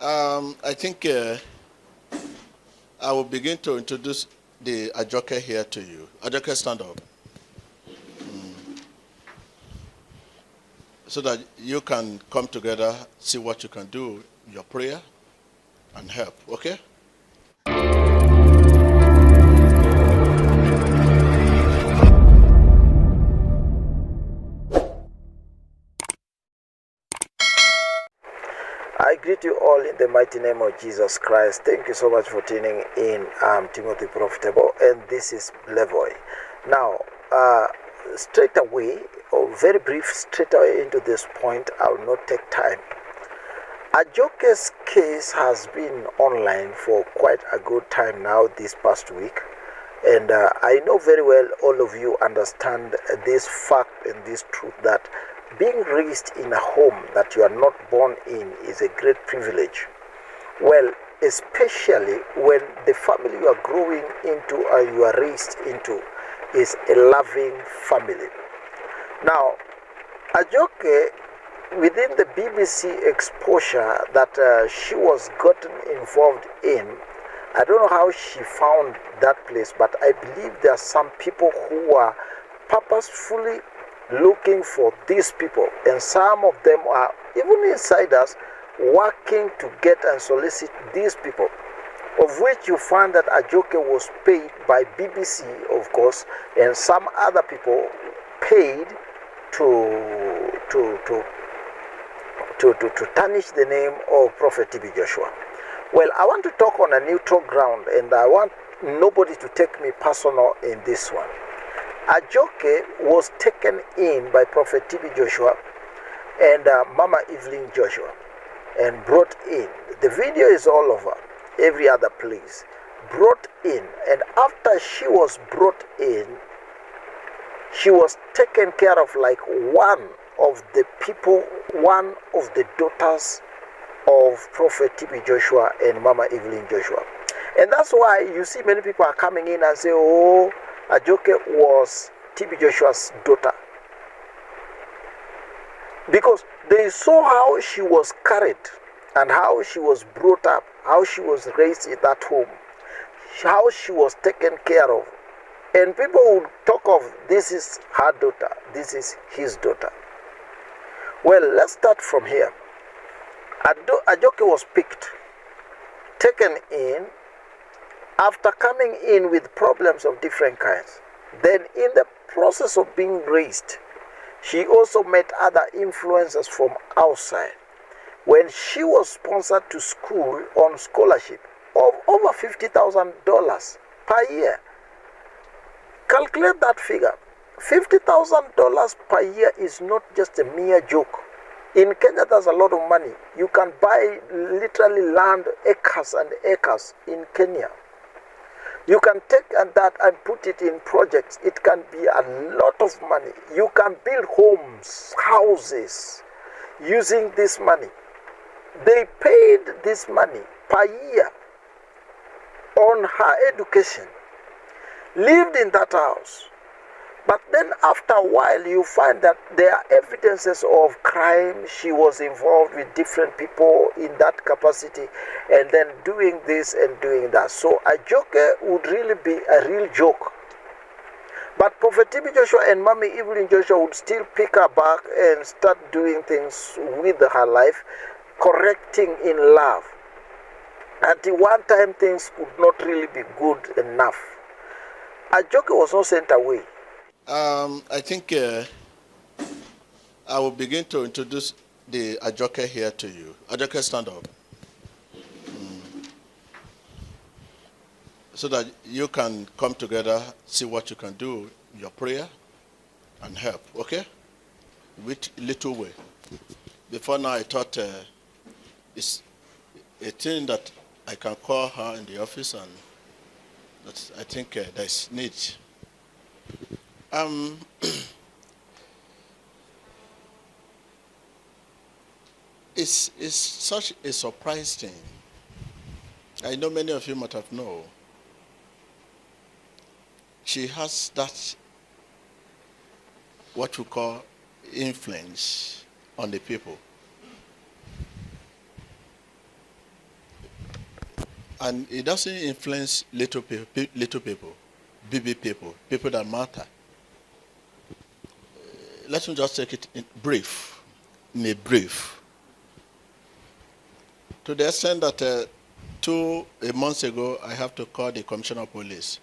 I think I will begin to introduce the Ajoke here to you. Ajoke, stand up. So that you can come together, see what you can do, your prayer, and help, okay? I greet you all in the mighty name of Jesus Christ. Thank you so much for tuning in. I'm Timothy Profitable, and this is Levoy. Now, straight away, or very brief, straight away into this point, I will not take time. Ajoke's case has been online for quite a good time now this past week. And I know very well all of you understand this fact and this truth that being raised in a home that you are not born in is a great privilege. Well, especially when the family you are growing into or you are raised into is a loving family. Now, Ajoke, within the BBC exposure that she was gotten involved in, I don't know how she found that place, but I believe there are some people who are purposefully looking for these people, and some of them are even insiders working to get and solicit these people, of which you find that Ajoke was paid by BBC, of course, and some other people paid to tarnish the name of Prophet TB Joshua. Well, I want to talk on a neutral ground, and I want nobody to take me personal in this one. Ajoke was taken in by Prophet TB Joshua and Mama Evelyn Joshua and brought in. The video is all over, every other place. Brought in, and after she was brought in, she was taken care of like one of the people, one of the daughters of Prophet TB Joshua and Mama Evelyn Joshua. And that's why you see many people are coming in and say, oh, Ajoke was TB Joshua's daughter. Because they saw how she was carried and how she was brought up, how she was raised in that home, how she was taken care of. And people would talk of, this is her daughter, this is his daughter. Well, let's start from here. Ajoke was picked, taken in, after coming in with problems of different kinds. Then in the process of being raised, she also met other influences from outside. When she was sponsored to school on scholarship of over $50,000 per year. Calculate that figure. $50,000 per year is not just a mere joke. In Kenya, there's a lot of money. You can buy literally land, acres and acres in Kenya. You can take that and put it in projects. It can be a lot of money. You can build homes, houses, using this money. They paid this money per year on her education. Lived in that house. But then after a while, you find that there are evidences of crime. She was involved with different people in that capacity and then doing this and doing that. So Ajoke would really be a real joke. But Prophet TB Joshua and Mommy Evelyn Joshua would still pick her back and start doing things with her life, correcting in love. Until one time things could not really be good enough. Ajoke was not sent away. I think I will begin to introduce the Ajoke here to you. Ajoke, stand up. So that you can come together, see what you can do, your prayer, and help, okay? With little way. Before now, I thought it's a thing that I can call her in the office, and that I think there's need. It's such a surprise thing. I know many of you might have known. She has that, what we call, influence on the people. And it doesn't influence little people, BB people, people that matter. Let me just take it in a brief. To the extent that a month ago, I have to call the commissioner of police.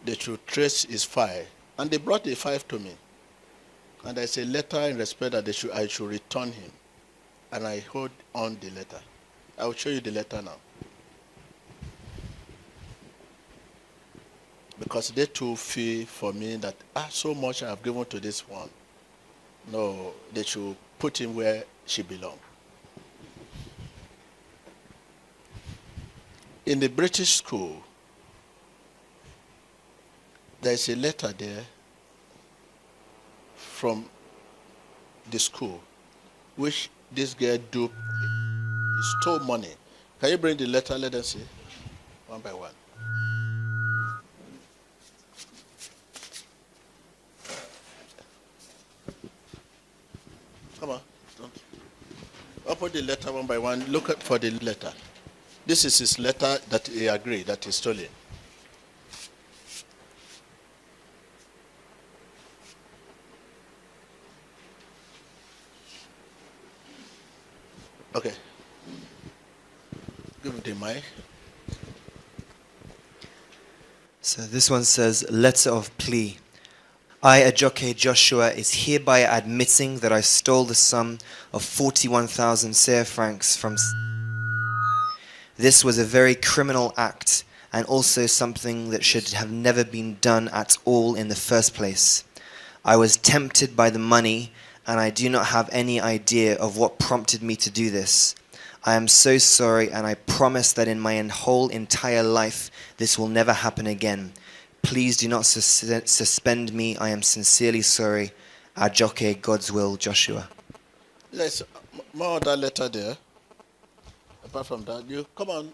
They should trace his file. And they brought the file to me. And there's a letter in respect that I should return him. And I hold on the letter. I will show you the letter now. Because they too feel for me that so much I have given to this one. No, they should put him where she belongs. In the British school, there is a letter there from the school, which this girl duped. He stole money. Can you bring the letter? Let us see, one by one. Come on, don't. Open the letter one by one. Look for the letter. This is his letter that he agreed that he stole it. Okay. Give him the mic. So this one says, letter of plea. I, Ajoke Joshua, is hereby admitting that I stole the sum of 41,000 CFA francs from... This was a very criminal act, and also something that should have never been done at all in the first place. I was tempted by the money, and I do not have any idea of what prompted me to do this. I am so sorry, and I promise that in my whole entire life, this will never happen again. Please do not suspend me. I am sincerely sorry. Ajoke, God's will, Joshua. There's more of that letter there. Apart from that, you come on.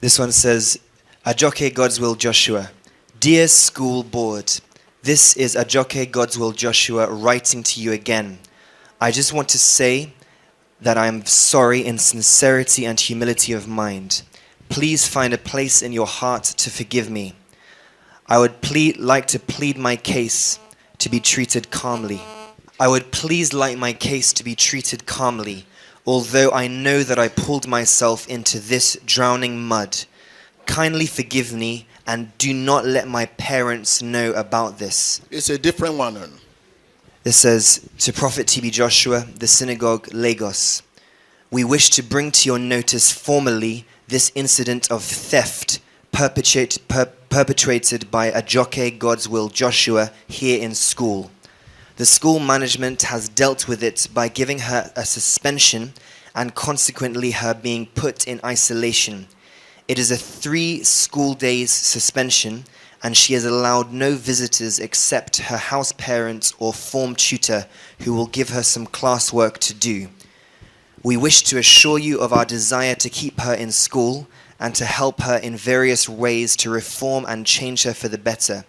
This one says, Ajoke, God's will, Joshua. Dear school board, this is Ajoke, God's will, Joshua, writing to you again. I just want to say that I am sorry in sincerity and humility of mind. Please find a place in your heart to forgive me. I would like to plead my case to be treated calmly. I would please like my case to be treated calmly, although I know that I pulled myself into this drowning mud. Kindly forgive me and do not let my parents know about this. It's a different one. This says, to Prophet TB Joshua, the synagogue, Lagos. We wish to bring to your notice formally this incident of theft perpetrated by Ajoke, God's will, Joshua, here in school. The school management has dealt with it by giving her a suspension and consequently her being put in isolation. It is a 3 school days suspension, and she has allowed no visitors except her house parents or form tutor who will give her some classwork to do. We wish to assure you of our desire to keep her in school and to help her in various ways to reform and change her for the better.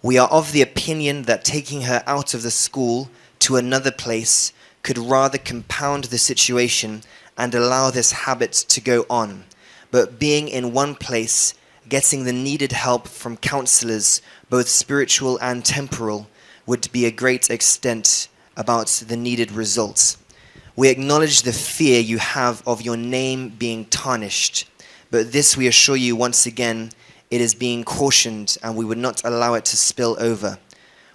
We are of the opinion that taking her out of the school to another place could rather compound the situation and allow this habit to go on. But being in one place, getting the needed help from counselors, both spiritual and temporal, would be a great extent about the needed results. We acknowledge the fear you have of your name being tarnished, but this we assure you once again, it is being cautioned and we would not allow it to spill over.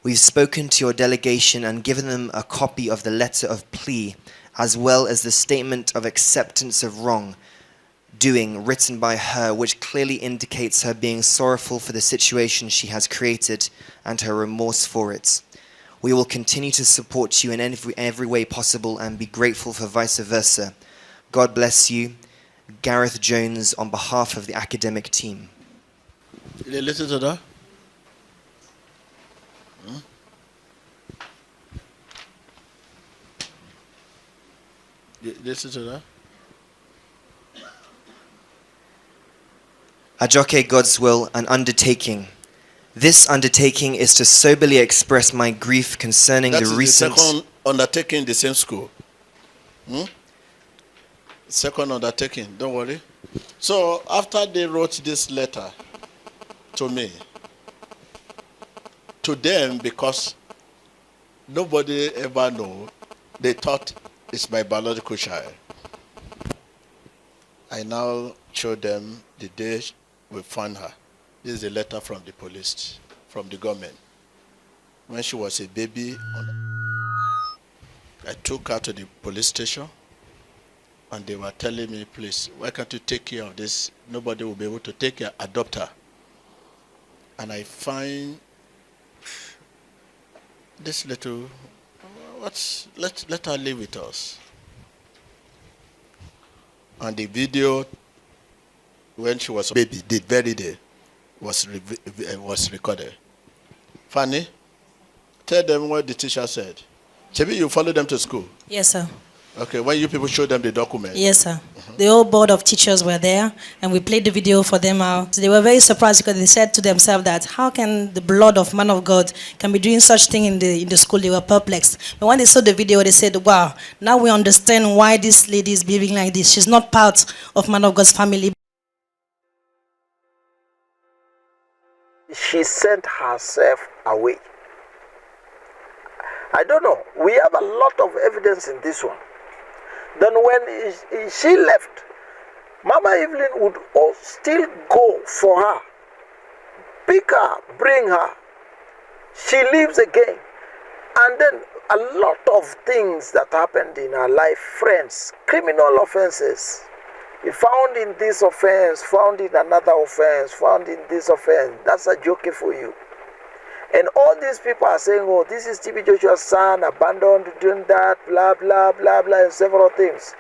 We've spoken to your delegation and given them a copy of the letter of plea, as well as the statement of acceptance of wrong doing written by her, which clearly indicates her being sorrowful for the situation she has created and her remorse for it. We will continue to support you in every way possible and be grateful for vice versa. God bless you. Gareth Jones on behalf of the academic team. Did you listen to that? Listen to that? Ajoke, God's will, an undertaking. This undertaking is to soberly express my grief concerning the recent... That is the second undertaking in the same school. second undertaking, don't worry. So after they wrote this letter to me, to them, because nobody ever knew, they thought it's my biological child. I now showed them the day we found her. This is a letter from the police, from the government. When she was a baby, I took her to the police station, and they were telling me, please, why can't you take care of this? Nobody will be able to take care, adopt her. And I find this little, let her live with us. And the video, when she was a baby, the very day, was recorded. Fanny, tell them what the teacher said. Chebi, you follow them to school? Yes, sir. Okay, when you people show them the document? Yes, sir. The whole board of teachers were there, and we played the video for them out. They were very surprised because they said to themselves that how can the blood of man of God can be doing such thing in the school? They were perplexed. But when they saw the video, they said, wow, now we understand why this lady is behaving like this. She's not part of man of God's family. She sent herself away. I don't know. We have a lot of evidence in this one. Then when she left, Mama Evelyn would still go for her, pick her, bring her. She leaves again. And then a lot of things that happened in her life, friends, criminal offenses. You found in this offense, found in another offense, found in this offense. That's Ajoke for you. And all these people are saying, oh, this is TB Joshua's son, abandoned, doing that, blah, blah, blah, blah, and several things.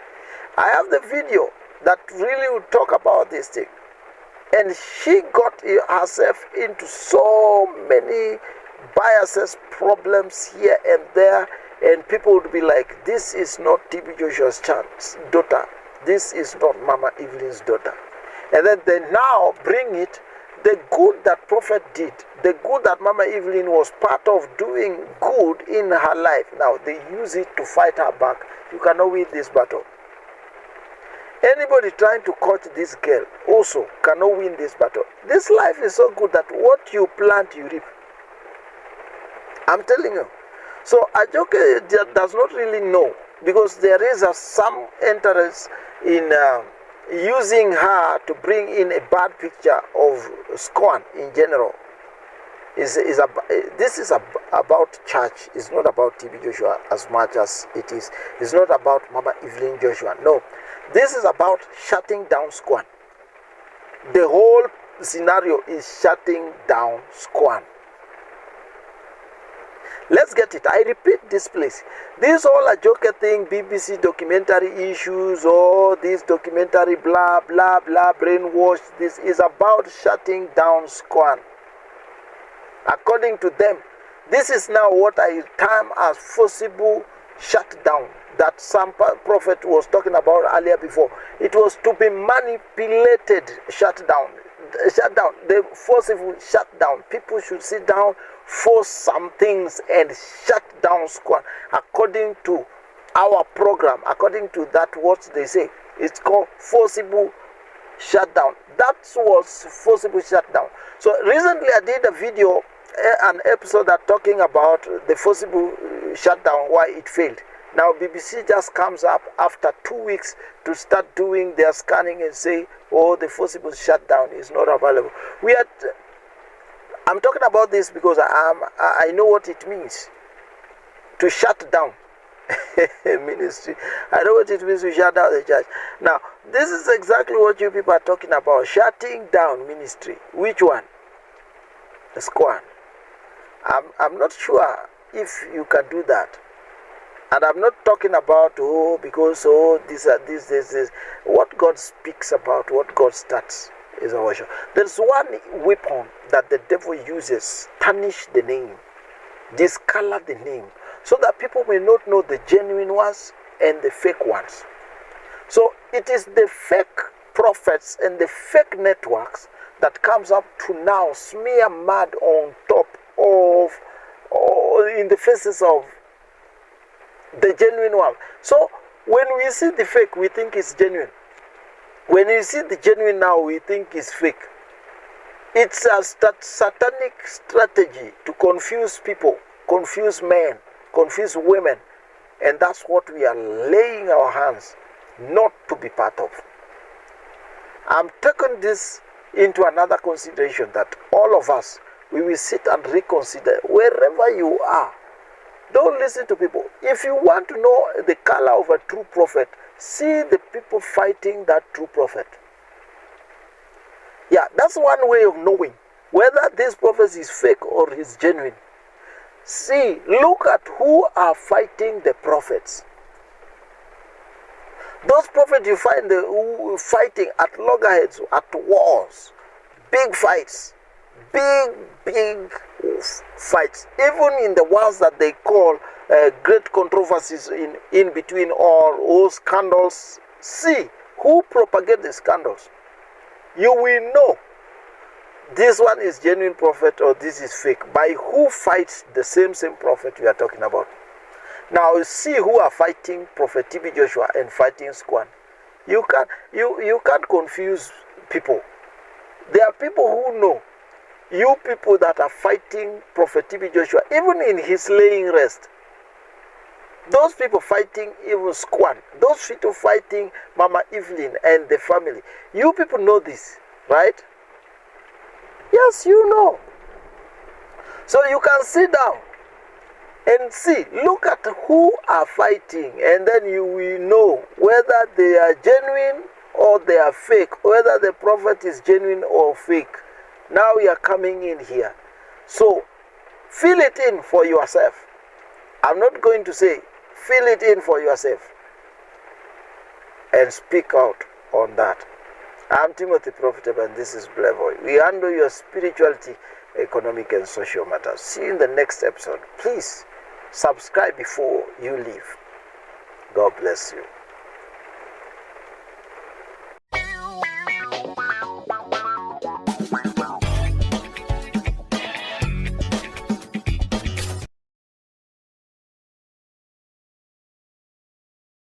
I have the video that really will talk about this thing. And she got herself into so many biases, problems here and there, and people would be like, this is not TB Joshua's daughter. This is not Mama Evelyn's daughter. And then they now bring it, the good that prophet did, the good that Mama Evelyn was part of doing good in her life. Now they use it to fight her back. You cannot win this battle. Anybody trying to catch this girl also cannot win this battle. This life is so good that what you plant, you reap. I'm telling you. So Ajoke does not really know, because there is some interest in using her to bring in a bad picture of scorn in general. This is about church. It's not about TB Joshua as much as it is. It's not about Mama Evelyn Joshua. No. This is about shutting down scorn. The whole scenario is shutting down scorn. Let's get it. I repeat this place. This whole Ajoke thing, BBC documentary issues, or this documentary blah, blah, blah, brainwash, this is about shutting down scorn. According to them, this is now what I term as forcible shutdown that some prophet was talking about earlier before. It was to be manipulated shutdown. Shutdown, the forcible shutdown. People should sit down, force some things, and shut down scorn. According to our program, according to that, what they say, it's called forcible shutdown. That was forcible shutdown. So recently I did a video, an episode that talking about the forcible shutdown, why it failed. Now BBC just comes up after 2 weeks to start doing their scanning and say, oh, the forcible shutdown is not available. I'm talking about this because I know what it means to shut down ministry. I know what it means to shut down the church. Now, this is exactly what you people are talking about, shutting down ministry. Which one? The scorn. I'm not sure if you can do that. And I'm not talking about, this. What God speaks about, what God starts is our worship. There's one weapon that the devil uses, tarnish the name, discolor the name, so that people may not know the genuine ones and the fake ones. So it is the fake prophets and the fake networks that comes up to now smear mud on top of, or in the faces of the genuine one. So when we see the fake, we think it's genuine. When we see the genuine now, we think it's fake. It's a satanic strategy to confuse people, confuse men, confuse women. And that's what we are laying our hands not to be part of. I'm taking this into another consideration that all of us, we will sit and reconsider wherever you are. Don't listen to people. If you want to know the color of a true prophet, see the people fighting that true prophet. Yeah, that's one way of knowing whether this prophet is fake or is genuine. See, look at who are fighting the prophets. Those prophets you find who fighting at loggerheads, at wars, big fights, big fights, even in the ones that they call great controversies in between or scandals. See who propagate the scandals. You will know this one is genuine prophet or this is fake by who fights the same prophet we are talking about. Now see who are fighting Prophet TB Joshua and fighting Squan. You can't confuse people. There are people who know. You people that are fighting Prophet TB Joshua, even in his laying rest. Those people fighting even Squan. Those people fighting Mama Evelyn and the family. You people know this, right? Yes, you know. So you can sit down and see, look at who are fighting, and then you will know whether they are genuine or they are fake, whether the prophet is genuine or fake. Now we are coming in here. So fill it in for yourself. I'm not going to say fill it in for yourself and speak out on that. I'm Timothy Profitable and this is Blevoy. We handle your spirituality, economic and social matters. See you in the next episode. Please subscribe before you leave. God bless you.